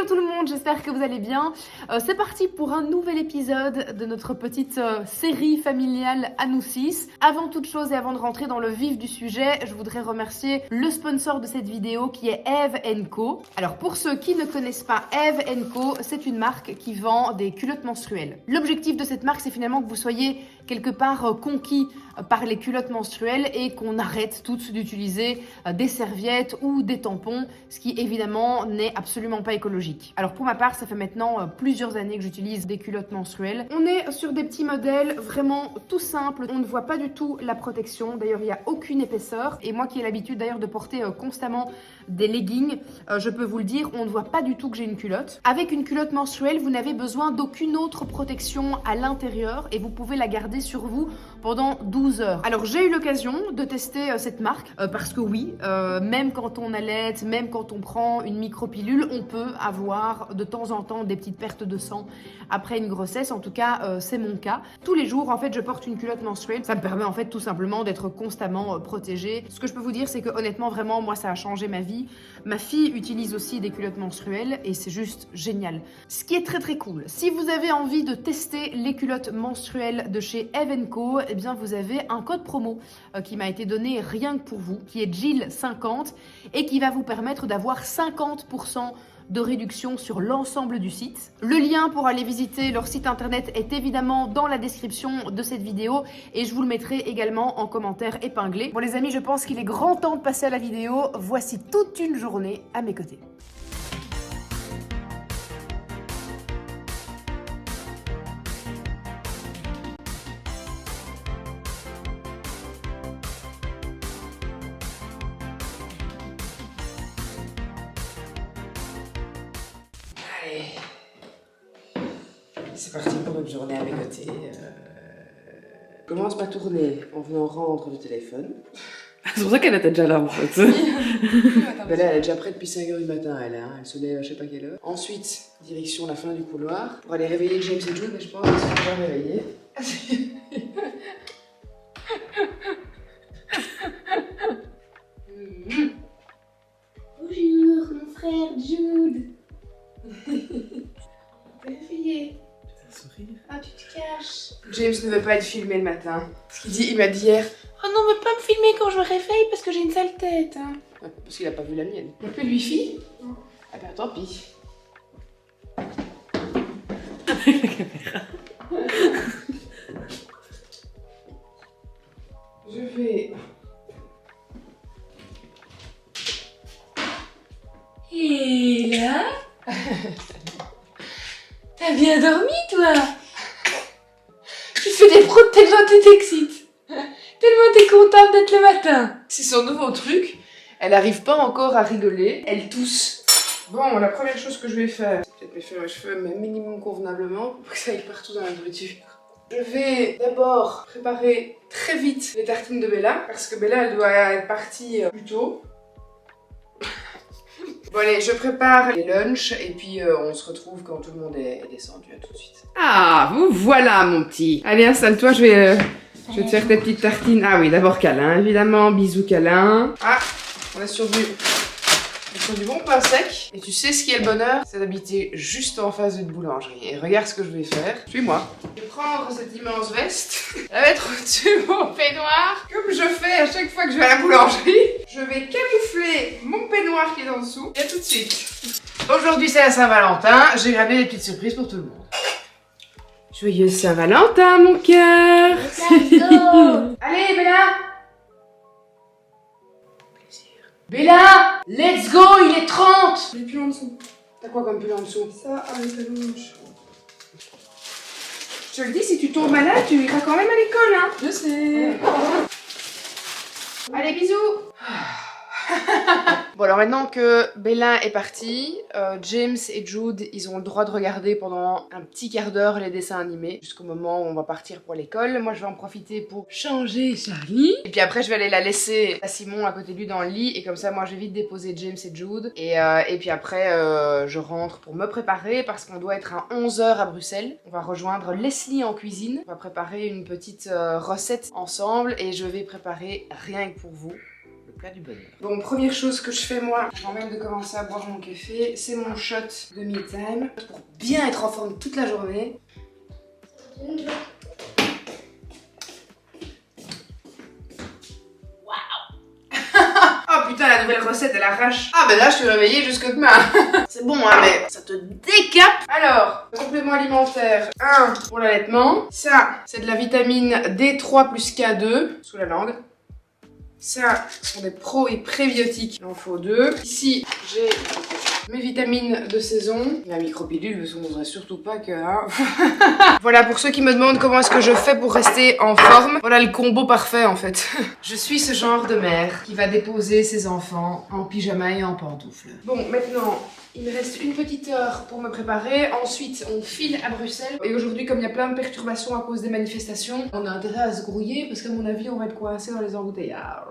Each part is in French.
Hello tout le monde, j'espère que vous allez bien. C'est parti pour un nouvel épisode de notre petite série familiale à nous 6. Avant toute chose et avant de rentrer dans le vif du sujet, je voudrais remercier le sponsor de cette vidéo qui est Eve & Co. Alors pour ceux qui ne connaissent pas Eve & Co, c'est une marque qui vend des culottes menstruelles. L'objectif de cette marque, c'est finalement que vous soyez quelque part conquis par les culottes menstruelles et qu'on arrête toutes d'utiliser des serviettes ou des tampons, ce qui évidemment n'est absolument pas écologique. Alors pour ma part, ça fait maintenant plusieurs années que j'utilise des culottes menstruelles. On est sur des petits modèles vraiment tout simples, on ne voit pas du tout la protection, d'ailleurs il n'y a aucune épaisseur, et moi qui ai l'habitude d'ailleurs de porter constamment des leggings, je peux vous le dire, on ne voit pas du tout que j'ai une culotte. Avec une culotte menstruelle, vous n'avez besoin d'aucune autre protection à l'intérieur et vous pouvez la garder sur vous pendant 12 heures. Alors j'ai eu l'occasion de tester cette marque parce que oui, même quand on allaite, même quand on prend une micropilule, on peut avoir de temps en temps des petites pertes de sang après une grossesse. En tout cas, c'est mon cas. Tous les jours, en fait, je porte une culotte menstruelle. Ça me permet en fait tout simplement d'être constamment protégée. Ce que je peux vous dire, c'est que honnêtement, vraiment, moi, ça a changé ma vie. Ma fille utilise aussi des culottes menstruelles et c'est juste génial. Ce qui est très très cool, si vous avez envie de tester les culottes menstruelles de chez Eve & Co, eh bien vous avez un code promo qui m'a été donné rien que pour vous, qui est Jill50 et qui va vous permettre d'avoir 50% de réduction sur l'ensemble du site. Le lien pour aller visiter leur site internet est évidemment dans la description de cette vidéo et je vous le mettrai également en commentaire épinglé. Bon les amis, je pense qu'il est grand temps de passer à la vidéo. Voici toute une journée à mes côtés. Allez, c'est parti pour une journée à mes côtés. Je commence ma tournée en venant rendre le téléphone. C'est pour ça qu'elle était déjà là en fait. Ben là, elle est déjà prête depuis 5h du matin, elle se lève à je sais pas quelle heure. Ensuite, direction la fin du couloir pour aller réveiller James et Jude, mais je pense qu'ils sont déjà réveillés. Bonjour, mon frère Jude. Réveillé. Sourire. Ah, tu te caches. James ne veut pas être filmé le matin. Ce qu'il dit, il m'a dit hier. Oh non, mais pas me filmer quand je me réveille parce que j'ai une sale tête. Hein. Parce qu'il a pas vu la mienne. Il n'y a plus de wifi. Ah ben tant pis. Avec la caméra. Je vais... Et là t'as bien dormi, toi? Tu fais des prods tellement tu t'excites. Tellement t'es contente d'être le matin. C'est son nouveau truc. Elle arrive pas encore à rigoler. Elle tousse. Bon, la première chose que je vais faire, c'est peut-être me faire mes cheveux, mais minimum convenablement, pour que ça aille partout dans la nourriture. Je vais d'abord préparer très vite les tartines de Bella, parce que Bella, elle doit être partie plus tôt. Bon allez, je prépare les lunchs et puis on se retrouve quand tout le monde est descendu. À tout de suite. Ah, vous voilà mon petit. Allez, installe-toi, je vais te faire tes petites tartines. Ah oui, d'abord câlin, évidemment, bisous câlin. Ah, on est sur du bon pain sec. Et tu sais ce qui est le bonheur? C'est d'habiter juste en face d'une boulangerie. Et regarde ce que je vais faire. Suis-moi. Je vais prendre cette immense veste, la mettre au-dessus de mon peignoir, comme je fais à chaque fois que je vais à la boulangerie. Je vais camoufler mon peignoir qui est en dessous. Et à tout de suite. Aujourd'hui c'est la Saint-Valentin. J'ai ramené des petites surprises pour tout le monde. Joyeux Saint-Valentin, mon cœur. Allez, Bella! Bella! Let's go, il est 30! J'ai plus en dessous. T'as quoi comme pull en dessous? Ça, avec la louche. Je te le dis, si tu tombes malade, tu iras quand même à l'école, hein? Je sais. Allez, bisous! Bon, alors maintenant que Bella est partie, James et Jude, ils ont le droit de regarder pendant un petit quart d'heure les dessins animés, jusqu'au moment où on va partir pour l'école. Moi, je vais en profiter pour changer Charlie. Et puis après, je vais aller la laisser à Simon à côté de lui dans le lit, et comme ça, moi, je vais vite déposer James et Jude. Et puis après, je rentre pour me préparer, parce qu'on doit être à 11 h à Bruxelles. On va rejoindre Leslie en cuisine. On va préparer une petite recette ensemble, et je vais préparer rien que pour vous plat du bonheur. Bon, première chose que je fais moi, avant même de commencer à boire mon café, c'est mon shot de me time pour bien être en forme toute la journée. Oh putain, la nouvelle recette, elle arrache. Ah ben là, je suis réveillée jusque demain. C'est bon, hein, mais ça te décape. Alors, complément alimentaire, 1 pour l'allaitement. Ça, c'est de la vitamine D3 plus K2 sous la langue. Ça, ce sont des pro et prébiotiques. Il en faut 2. Ici, j'ai mes vitamines de saison. La micropilule, ne voudrait surtout pas que... Hein. Voilà, pour ceux qui me demandent comment est-ce que je fais pour rester en forme. Voilà le combo parfait, en fait. Je suis ce genre de mère qui va déposer ses enfants en pyjama et en pantoufles. Bon, maintenant... Il me reste une petite heure pour me préparer. Ensuite, on file à Bruxelles. Et aujourd'hui, comme il y a plein de perturbations à cause des manifestations, on a intérêt à se grouiller parce qu'à mon avis, on va être coincé dans les embouteillages.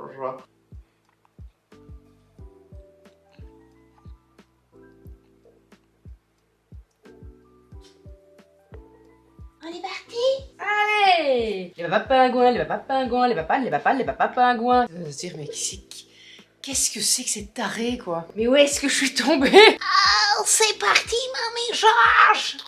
On est parti. Allez, les papas pingouins, les papas pingouins, les papas pingouins. Se dire, mais qu'est-ce que c'est que cette tarée, quoi? Mais où est-ce que je suis tombée? Oh, c'est parti, mamie Georges.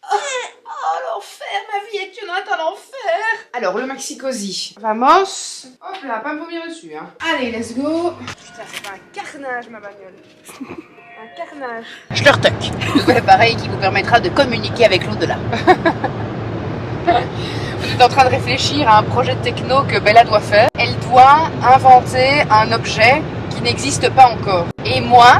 Oh, l'enfer, ma vie est une rate à l'enfer. Alors, le maxi cosy. Vamos. Hop là, pas me vomir dessus, hein. Allez, let's go. Putain, c'est pas un carnage, ma bagnole. Un carnage. Schlurtuck, nouvel appareil qui vous permettra de communiquer avec l'au-delà. Vous êtes en train de réfléchir à un projet de techno que Bella doit faire. Elle doit inventer un objet qui n'existe pas encore. Et moi,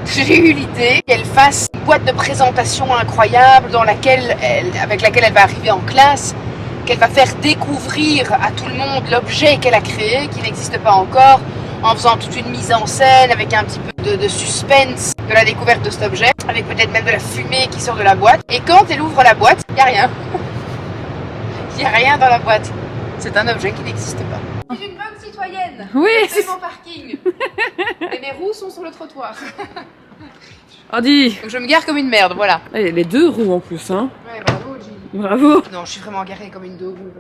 j'ai eu l'idée qu'elle fasse une boîte de présentation incroyable avec laquelle elle va arriver en classe, qu'elle va faire découvrir à tout le monde l'objet qu'elle a créé, qui n'existe pas encore, en faisant toute une mise en scène avec un petit peu de suspense de la découverte de cet objet, avec peut-être même de la fumée qui sort de la boîte. Et quand elle ouvre la boîte, il n'y a rien. Il n'y a rien dans la boîte. C'est un objet qui n'existe pas. Je suis une bonne citoyenne. Oui. C'est mon parking. Et mes roues sont sur le trottoir. Andy. Donc je me gare comme une merde, voilà. Les deux roues en plus, hein. Ouais, bravo, Gilles. Bravo. Non, je suis vraiment garée comme une deux roues.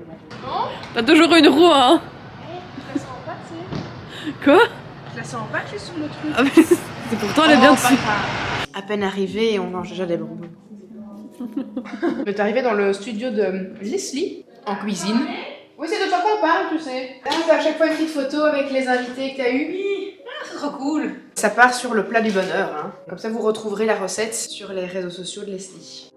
Non, T'as toujours une roue, hein. je la sens pas, tu sais. Quoi? Je la sens pas, je suis sur le truc. Ah, mais c'est pourtant elle est bien dessus. À peine arrivée, on mange déjà des bonbons. On est arrivé dans le studio de Leslie, en cuisine. Oui, c'est de toi qu'on parle, tu sais. Là, on fait à chaque fois une petite photo avec les invités que t'as eu. C'est trop cool. Ça part sur le plat du bonheur, hein. Comme ça, vous retrouverez la recette sur les réseaux sociaux de Leslie.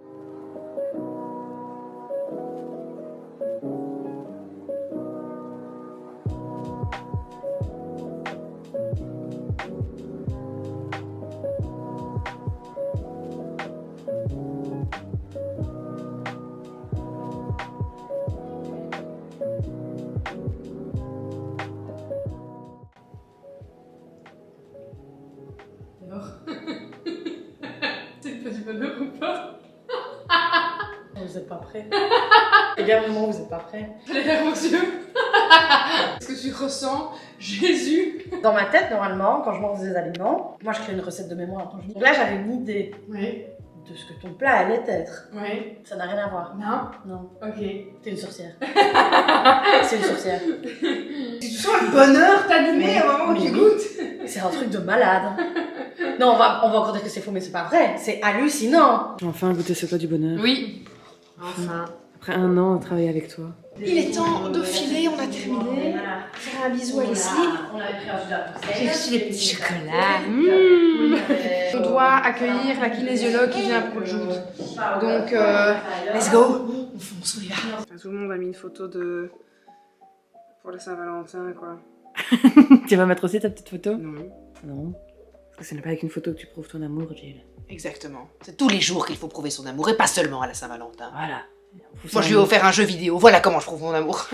C'est pas du bonheur ou pas? Vous êtes pas prêts. Également, vous êtes pas prêts. Allez vers vos yeux. Est-ce que tu ressens Jésus? Dans ma tête, normalement, quand je mange des aliments, moi je crée une recette de mémoire. Donc là, j'avais une idée Oui. de ce que ton plat allait être. Oui. Ça n'a rien à voir. Non? Non. Ok. T'es une sorcière. C'est une sorcière. Tu sens le bonheur t'animer au moment où tu goûtes? C'est un truc de malade. Non, on va encore dire que c'est faux, mais c'est pas vrai. C'est hallucinant. Enfin goûter ce plat du bonheur. Oui. Enfin. Après 1 an de travailler avec toi. Il est temps de filer, on a terminé. Faire un bisou à Leslie. On avait pris un jus d'arc-en-ciel. J'ai reçu les petits chocolats. On doit accueillir la kinésiologue qui vient pour Jude. Donc, let's go. On fonce, on y va. Tout le monde a mis une photo de... pour la Saint-Valentin, quoi. Tu vas mettre aussi ta petite photo? Non. Non. Parce que ce n'est pas avec une photo que tu prouves ton amour, Jill. Exactement. C'est tous les jours qu'il faut prouver son amour et pas seulement à la Saint-Valentin. Voilà. Moi, je lui ai offert un jeu vidéo. Voilà comment je prouve mon amour.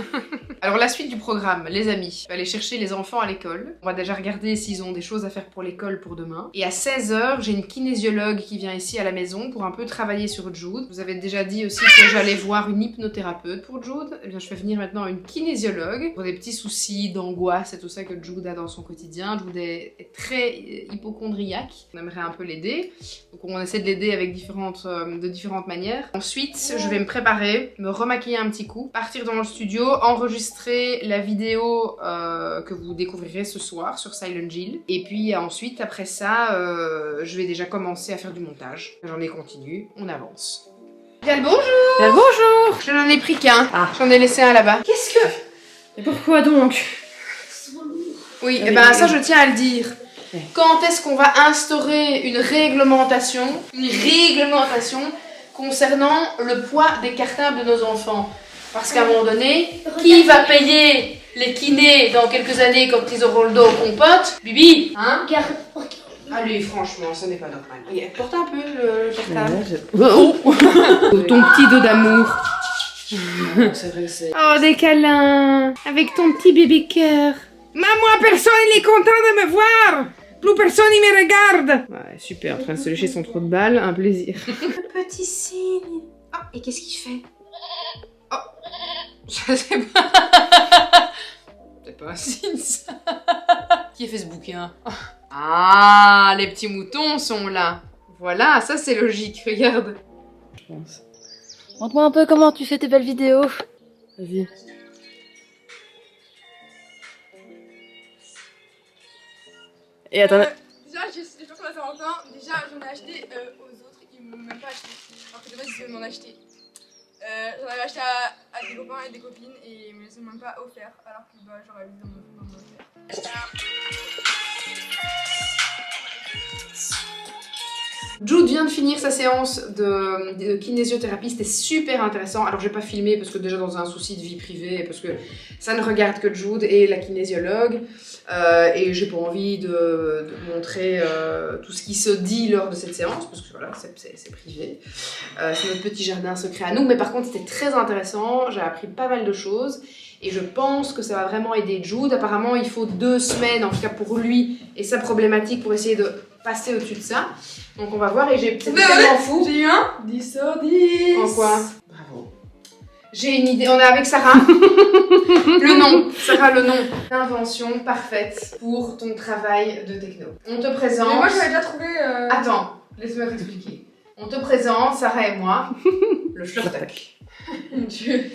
Alors la suite du programme, les amis. Je vais aller chercher les enfants à l'école. On va déjà regarder s'ils ont des choses à faire pour l'école pour demain. Et à 16h, j'ai une kinésiologue qui vient ici à la maison pour un peu travailler sur Jude. Vous avez déjà dit aussi que j'allais voir une hypnothérapeute pour Jude. Eh bien, je fais venir maintenant une kinésiologue pour des petits soucis d'angoisse et tout ça que Jude a dans son quotidien. Jude est très hypocondriaque. On aimerait un peu l'aider. Donc on essaie de l'aider avec de différentes manières. Ensuite, je vais me préparer, me remaquiller un petit coup, partir dans le studio, enregistrer enregistrer la vidéo que vous découvrirez ce soir sur Silent Hill. Et puis ensuite, après ça, je vais déjà commencer à faire du montage. J'en ai continué, on avance. Bien, bonjour. Bonjour. Je n'en ai pris qu'un. Ah. J'en ai laissé un là-bas. Qu'est-ce que... Et pourquoi donc? Oui, Oui, et ben oui, ça oui. je tiens à le dire. Oui. Quand est-ce qu'on va instaurer une réglementation concernant le poids des cartables de nos enfants? Parce qu'à un moment donné, qui va payer les kinés dans quelques années quand ils auront le dos aux compotes? Bibi, hein? Regarde. Allez, franchement, ce n'est pas normal. Regarde, porte un peu le cartable. Ouais, Ton petit dos d'amour. c'est vrai que c'est... Oh, des câlins. Avec ton petit bébé cœur. Maman, personne il est content de me voir. Plus personne il me regarde. Ouais, super, en train de se lécher son trou de balle, un plaisir. Petit signe. Ah, et qu'est-ce qu'il fait? Oh, je sais pas. C'est pas un signe ça. Qui a fait ce bouquin? Ah, les petits moutons sont là. Voilà, ça c'est logique, regarde. Je pense. Montre-moi un peu comment tu fais tes belles vidéos. Vas-y. Et attends, Déjà, je sais pas comment ça longtemps. Déjà, j'en ai acheté aux autres, ils m'ont même pas acheté. Alors que de base, ils devaient m'en acheter. J'en avais acheté à des copains et des copines et ils me les ont même pas offert. Alors que bah, j'aurais vu dans mon offert. Jude vient de finir sa séance de kinésiothérapie, c'était super intéressant. Alors je vais pas filmer parce que déjà dans un souci de vie privée, parce que ça ne regarde que Jude et la kinésiologue. Et j'ai pas envie de montrer tout ce qui se dit lors de cette séance, parce que voilà, c'est privé. C'est notre petit jardin secret à nous. Mais par contre c'était très intéressant, j'ai appris pas mal de choses. Et je pense que ça va vraiment aider Jude. Apparemment il faut 2 semaines, en tout cas pour lui et sa problématique, pour essayer de passer au-dessus de ça. Donc on va voir, et c'était tellement fou. J'ai eu un 10 sur 10. En quoi? Bravo. J'ai une idée, on est avec Sarah. Le nom, Sarah, le nom. Invention parfaite pour ton travail de techno. On te présente... Mais moi, j'avais déjà trouvé... Attends, laisse-moi t'expliquer. On te présente, Sarah et moi, le Schlurtuck.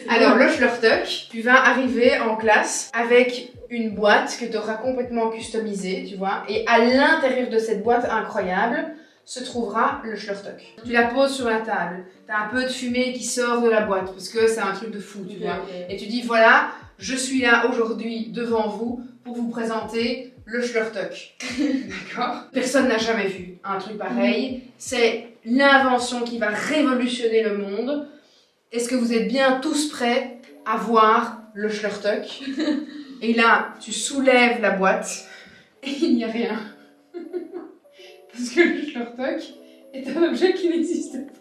Alors, le Schlurtuck, tu vas arriver en classe avec une boîte que tu auras complètement customisée, tu vois, et à l'intérieur de cette boîte incroyable se trouvera le Schlurtuck. Tu la poses sur la table, t'as un peu de fumée qui sort de la boîte, parce que c'est un truc de fou, tu vois. Et tu dis, voilà, je suis là aujourd'hui devant vous pour vous présenter le Schlurtuck. D'accord? Personne n'a jamais vu un truc pareil. C'est l'invention qui va révolutionner le monde. Est-ce que vous êtes bien tous prêts à voir le Schlurtuck? Et là, tu soulèves la boîte et il n'y a rien. Parce que le Schlurtuck est un objet qui n'existe pas.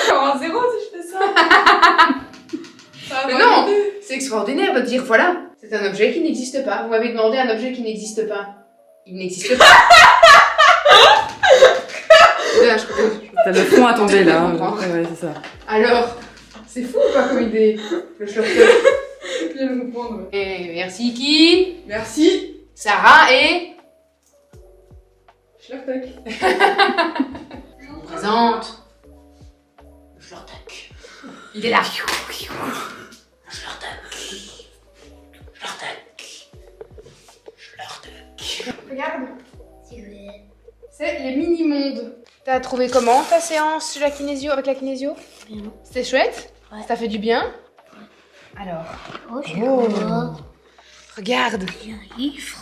Genre un 0 si je fais ça. Mais non, c'est extraordinaire de dire, voilà, c'est un objet qui n'existe pas. Vous m'avez demandé un objet qui n'existe pas. Il n'existe pas. Là, t'as le front à tomber là. Je comprends. Ouais, c'est ça. Alors, c'est fou ou pas comme idée, le Schlurtuck? Je viens de comprendre. Et merci qui? Merci. Sarah et... Schlurtuck. Je vous présente le Schlurtuck. Il est là. Le Schlurtuck. Schlurtuck. Regarde. C'est les mini-mondes. T'as trouvé comment ta séance chez la kinésio, avec la kinésio? Bien. C'était chouette? Ouais. Ça t'a fait du bien? Alors, Oh, je regarde. suis un livre.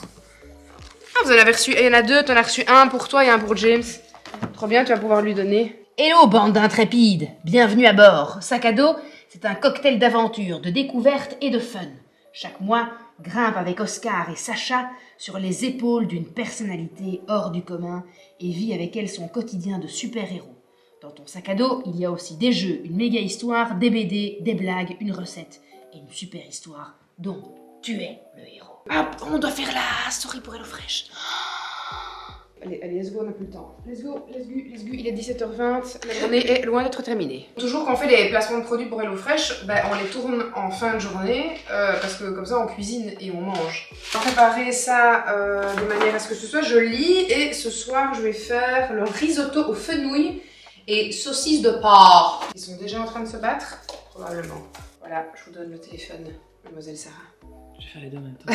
Ah, vous en avez reçu, il y en a 2, t'en as reçu un pour toi et un pour James. Trop bien, tu vas pouvoir lui donner. Hello bande d'intrépides, bienvenue à bord. Sac à dos, c'est un cocktail d'aventure, de découverte et de fun. Chaque mois, grimpe avec Oscar et Sacha sur les épaules d'une personnalité hors du commun et vit avec elle son quotidien de super-héros. Dans ton sac à dos, il y a aussi des jeux, une méga histoire, des BD, des blagues, une recette et une super histoire dont tu es le héros. Ah, on doit faire la story pour HelloFresh. Allez, let's go, on n'a plus le temps. Let's go, il est 17h20, la journée est loin d'être terminée. Toujours quand on fait les placements de produits pour HelloFresh, on les tourne en fin de journée, parce que comme ça on cuisine et on mange. On va préparer ça de manière à ce que ce soit joli, et ce soir je vais faire le risotto aux fenouilles et saucisses de porc. Ils sont déjà en train de se battre? Probablement. Voilà, je vous donne le téléphone, mademoiselle Sarah. Je vais faire les deux en même temps.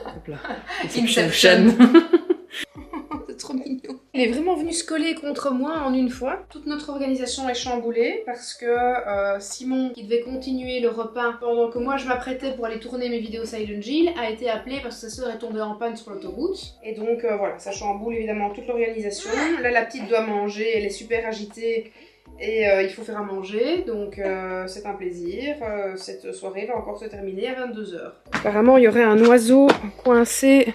Hop là. Inception. C'est trop mignon. Il est vraiment venu se coller contre moi en une fois. Toute notre organisation est chamboulée parce que Simon, qui devait continuer le repas pendant que moi je m'apprêtais pour aller tourner mes vidéos Silent Hill, a été appelé parce que sa sœur est tombée en panne sur l'autoroute. Et donc voilà, ça chamboule évidemment toute l'organisation. Là, la petite doit manger, elle est super agitée. Et il faut faire à manger, donc c'est un plaisir. Cette soirée va encore se terminer à 22 h. Apparemment, il y aurait un oiseau coincé.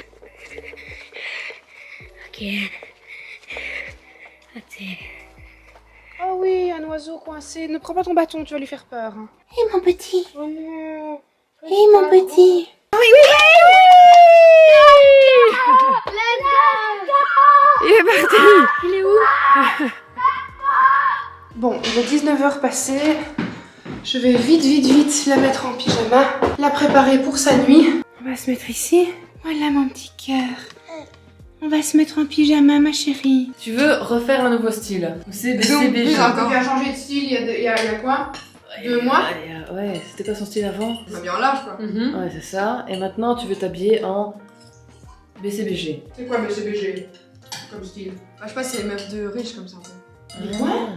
Ok. Ok. Oh oui, un oiseau coincé. Ne prends pas ton bâton, tu vas lui faire peur. Et mon petit. Oh non. Et mon petit. Il est parti. Il est où? Bon, il est 19 h passé. Je vais vite la mettre en pyjama, la préparer pour sa nuit. On va se mettre ici. Voilà mon petit cœur. On va se mettre en pyjama, ma chérie. Tu veux refaire un nouveau style? C'est BCBG. Encore a changé de style il y a quoi? 2 mois? Ouais, c'était quoi son style avant? Ça vient en large quoi. Ouais, c'est ça. Et maintenant, tu veux t'habiller en BCBG. C'est quoi BCBG comme style? Bah, je sais pas, c'est les meufs de riches comme ça. Un peu. Quoi?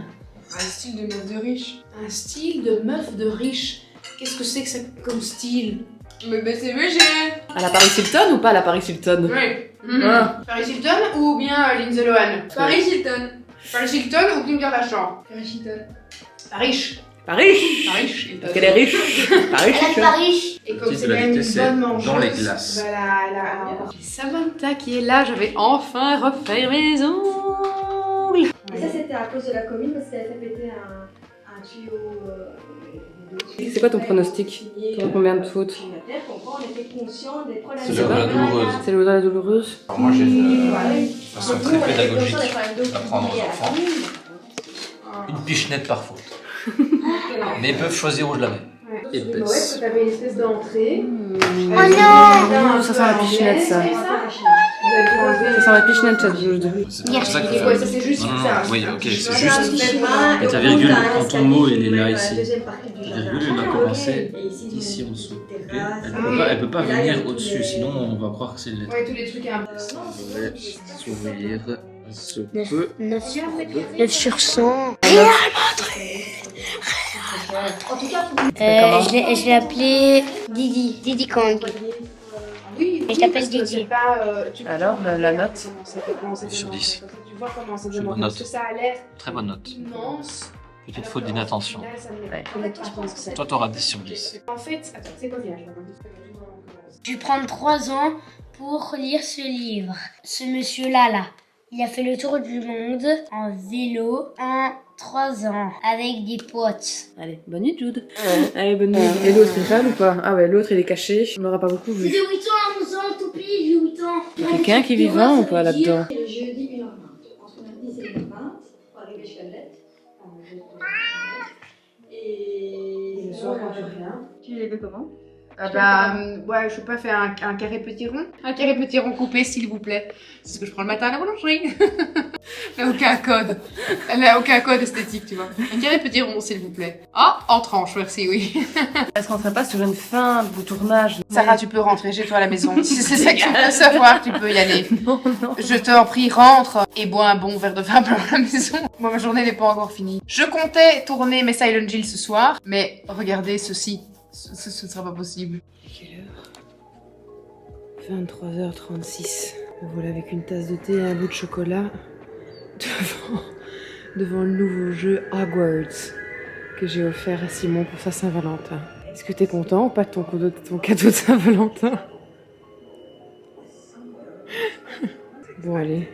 Un style de meuf de riche. Un style de meuf de riche. Qu'est-ce que c'est que ça comme style? Mais BCBG. À la Paris Hilton ou pas à la Paris Hilton? Oui. Ah. Paris Hilton ou bien Lindsay Lohan? Paris Hilton. Paris Hilton ou Kim Kardashian? Paris Hilton. Paris. Paris. Paris. Parce qu'elle est riche. Paris. Paris. Et comme c'est de la quand même une vitesse, c'est bonne mangeuse, dans les glaces. Voilà, elle a encore Samantha qui est là, je vais enfin refaire mes ongles. Et ça, c'était à cause de la commune parce qu'elle a fait péter un tuyau. C'est quoi ton pronostic? T'en as combien de fautes? On était conscient des problèmes. C'est l'odeur douloureuse. C'est l'odeur douloureuse. Alors moi j'ai une façon très pédagogique d'apprendre aux enfants. Une pichenette par faute. Mais ils peuvent choisir où je la mets. Épaisse. Tu avais une espèce d'entrée. Oh non! Ça sent la pichenette, ça. Ça sent la pichenette, ça, Jude. C'est pour ça que... Ouais, ça c'est juste ça. Oui, ok, c'est juste. Et ta virgule, quand ton mot il est là ici, la virgule elle va commencer ici en dessous. Ok, elle peut pas venir au-dessus, sinon on va croire que c'est une lettre. Ouais, tous les trucs un peu. Je vais s'ouvrir ce peu. 9 sur 100. Je l'ai appelé Didi. Didi Kong. Oui, Et je l'appelle Didier. Alors, la note? Sur 10. Tu vois comment ça C'est une demande. bonne Parce que ça a l'air Très bonne note. immense. Petite faute d'inattention. Toi t'auras 10 sur 10. En fait, attends, c'est quoi bien? Je vais prendre 3 ans pour lire ce livre. Ce monsieur-là, il a fait le tour du monde en vélo en 3 ans avec des potes. Allez, bonne nuit, Jude. Allez, bonne nuit. Et l'autre, il râle ou pas? Ah ouais, l'autre, il est caché. On l'aura pas beaucoup C'est de 8 vu. ans à 11 ans, tout pis, j'ai 8 ans. Il y a quelqu'un qui est vivant ou pas là-dedans? Le jeudi 1h20. Entre 9h10 et 1h20, pour arriver jusqu'à Lette. Et Le soir, quand tu reviens. tu les veux comment? Ouais, je peux pas faire un carré petit rond. Un carré petit rond coupé, s'il vous plaît. C'est ce que je prends le matin à la boulangerie. Elle n'a aucun code. Elle n'a aucun code esthétique, tu vois. Un carré petit rond, s'il vous plaît. Ah, en tranche, merci, oui. Est-ce qu'on serait pas sur une fin de tournage? Sarah, tu peux rentrer chez toi à la maison. Si c'est ça que tu veux savoir, tu peux y aller. Non, non. Je t'en prie, rentre et bois un bon verre de vin blanc à la maison. Moi, ma journée n'est pas encore finie. Je comptais tourner mes Silent Hill ce soir, mais regardez ceci. Ce ne sera pas possible. Quelle heure? 23h36. Me voilà avec une tasse de thé et un bout de chocolat devant le nouveau jeu Hogwarts que j'ai offert à Simon pour sa Saint-Valentin. Est-ce que t'es content ou pas de ton cadeau de Saint-Valentin? Bon, allez.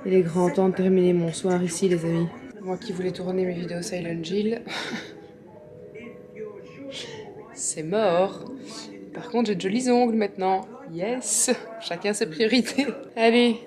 Il est grand temps de terminer mon soir ici, les amis. Moi qui voulais tourner mes vidéos Silent Hill. C'est mort. Par contre, j'ai de jolis ongles maintenant. Yes. Chacun ses priorités. Allez.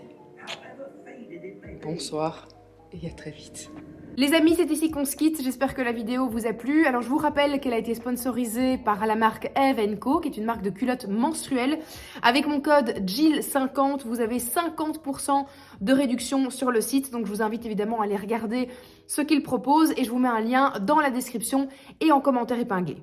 Bonsoir. Et à très vite. Les amis, c'est ici qu'on se quitte. J'espère que la vidéo vous a plu. Alors, je vous rappelle qu'elle a été sponsorisée par la marque Eve & Co, qui est une marque de culottes menstruelles. Avec mon code JIL50, vous avez 50% de réduction sur le site. Donc, je vous invite évidemment à aller regarder ce qu'ils proposent et je vous mets un lien dans la description et en commentaire épinglé.